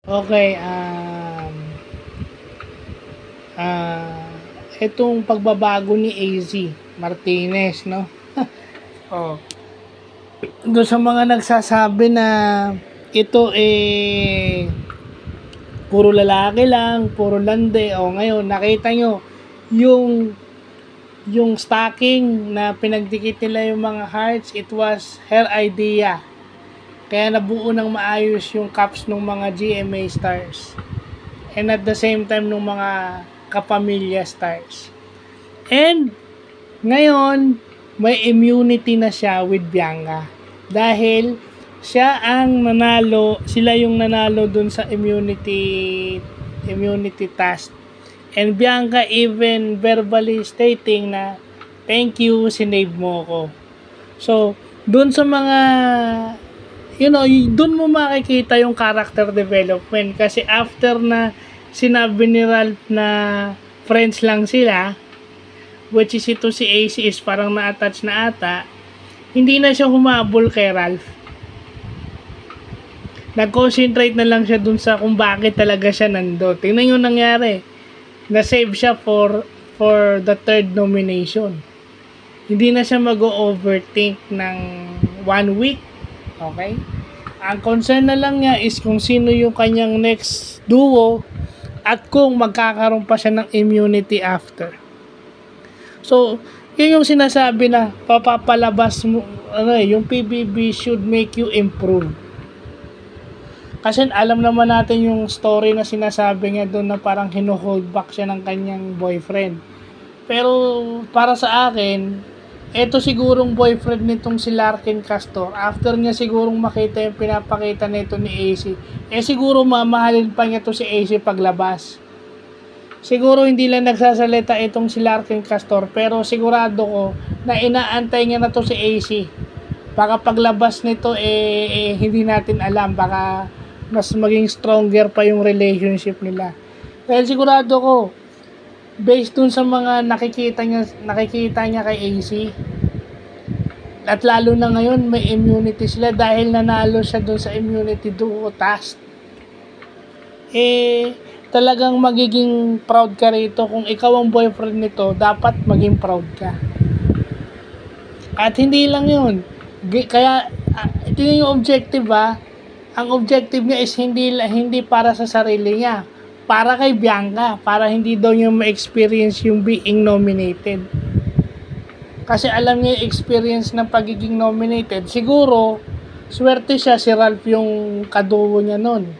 Okay, itong pagbabago ni AZ Martinez, no? Oh. Doon sa mga nagsasabi na ito puro lalaki lang, puro lande. O ngayon, nakita nyo yung stocking na pinagdikit nila yung mga hearts, it was her idea. Kaya nabuo ng maayos yung caps ng mga GMA stars. And at the same time ng mga kapamilya stars. And ngayon, may immunity na siya with Bianca. Dahil siya ang nanalo, sila yung nanalo dun sa immunity task. And Bianca even verbally stating na, thank you, sinave mo ko. So, dun sa mga, dun mo makikita yung character development. Kasi after na sinabi ni Ralph na friends lang sila, which is ito si AC is parang na-attach na ata, hindi na siya humabol kay Ralph. Nag-concentrate na lang siya dun sa kung bakit talaga siya nando. Tingnan yung nangyari. Na-save siya for the third nomination. Hindi na siya mag-overthink ng 1 week. Okay? Ang concern na lang niya is kung sino yung kanyang next duo at kung magkakaroon pa siya ng immunity after. So, yun yung sinasabi na papapalabas mo, yung PBB should make you improve. Kasi alam naman natin yung story na sinasabi niya doon na parang hino-hold back siya ng kanyang boyfriend. Pero para sa akin, eto sigurong boyfriend nitong si Larkin Castor, after niya sigurong makita yung pinapakita nito ni AC, siguro mamahalin pa niya to si AC paglabas. Siguro hindi lang nagsasalita itong si Larkin Castor, pero sigurado ko na inaantay niya na to si AC. Baka paglabas nito hindi natin alam, baka mas maging stronger pa yung relationship nila. Dahil sigurado ko, based dun sa mga nakikita niya kay AC, at lalo na ngayon may immunity sila dahil nanalo siya dun sa immunity duo task. Talagang magiging proud ka rito. Kung ikaw ang boyfriend nito, dapat maging proud ka. At hindi lang yun. Kaya, ito yung objective Ang objective niya is hindi para sa sarili niya. Para kay Bianca. Para hindi daw niya ma-experience yung being nominated. Kasi alam niya yung experience ng pagiging nominated. Siguro, swerte siya si Ralph yung kaduo niya nun.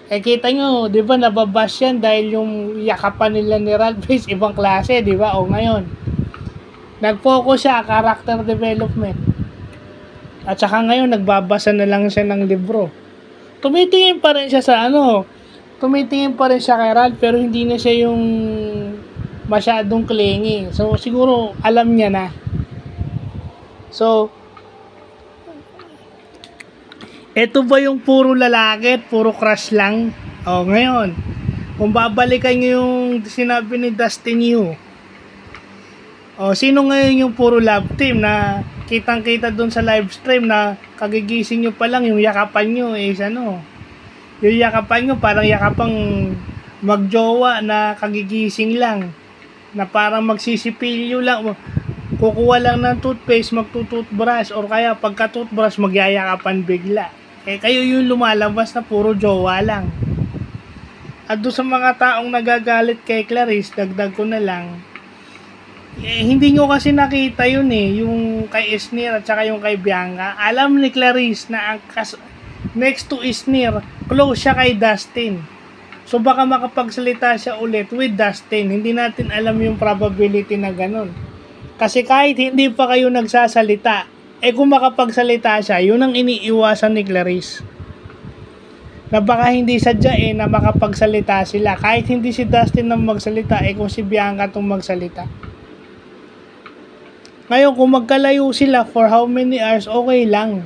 Kita nyo, di ba, nababash yan dahil yung yakapan nila ni Ralph is ibang klase, di ba? Ngayon, nag-focus siya, character development. At saka ngayon, nagbabasa na lang siya ng libro. Tumitingin pa rin siya kay Ralph, pero hindi na siya yung masyadong clingy. So, siguro, alam niya na. So, eto ba yung puro lalaki at puro crush lang? Ngayon, kung babalikan nyo yung sinabi ni Dustin Yu, sino ngayon yung puro love team na kitang-kita dun sa live stream na kagigising nyo pa lang, yung yakapan nyo yung yakapan nyo parang yakapang magjowa na kagigising lang, na parang magsisipilyo lang, kukuha lang ng toothpaste, magtutoothbrush, or kaya pagka-toothbrush magyayakapan bigla. Kayo yung lumalabas na puro jowa lang. At doon sa mga taong nagagalit kay Clarice, dagdag ko na lang, hindi nyo kasi nakita yun yung kay Isnir at saka yung kay Bianca. Alam ni Clarice na ang next to Isnir, close siya kay Dustin. So baka makapagsalita siya ulit with Dustin. Hindi natin alam yung probability na ganun. Kasi kahit hindi pa kayo nagsasalita, kung makapagsalita siya, yun ang iniiwasan ni Clarice. Na baka hindi sadya na makapagsalita sila. Kahit hindi si Dustin na magsalita, kung si Bianca itong magsalita. Ngayon, kung magkalayo sila for how many hours, okay lang.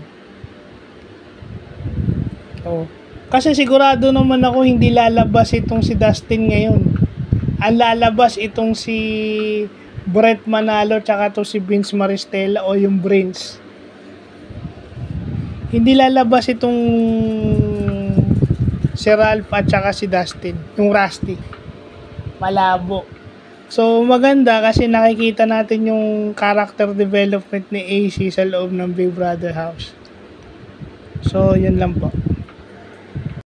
Kasi sigurado naman ako hindi lalabas itong si Dustin ngayon. Ang lalabas itong si Brett Manalo tsaka to si Vince Maristella o yung Brains. Hindi lalabas itong Si Ralph at saka si Dustin, yung Rusty. Malabo. So, maganda kasi nakikita natin yung character development ni AC sa loob ng Big Brother house. So, yun lang po.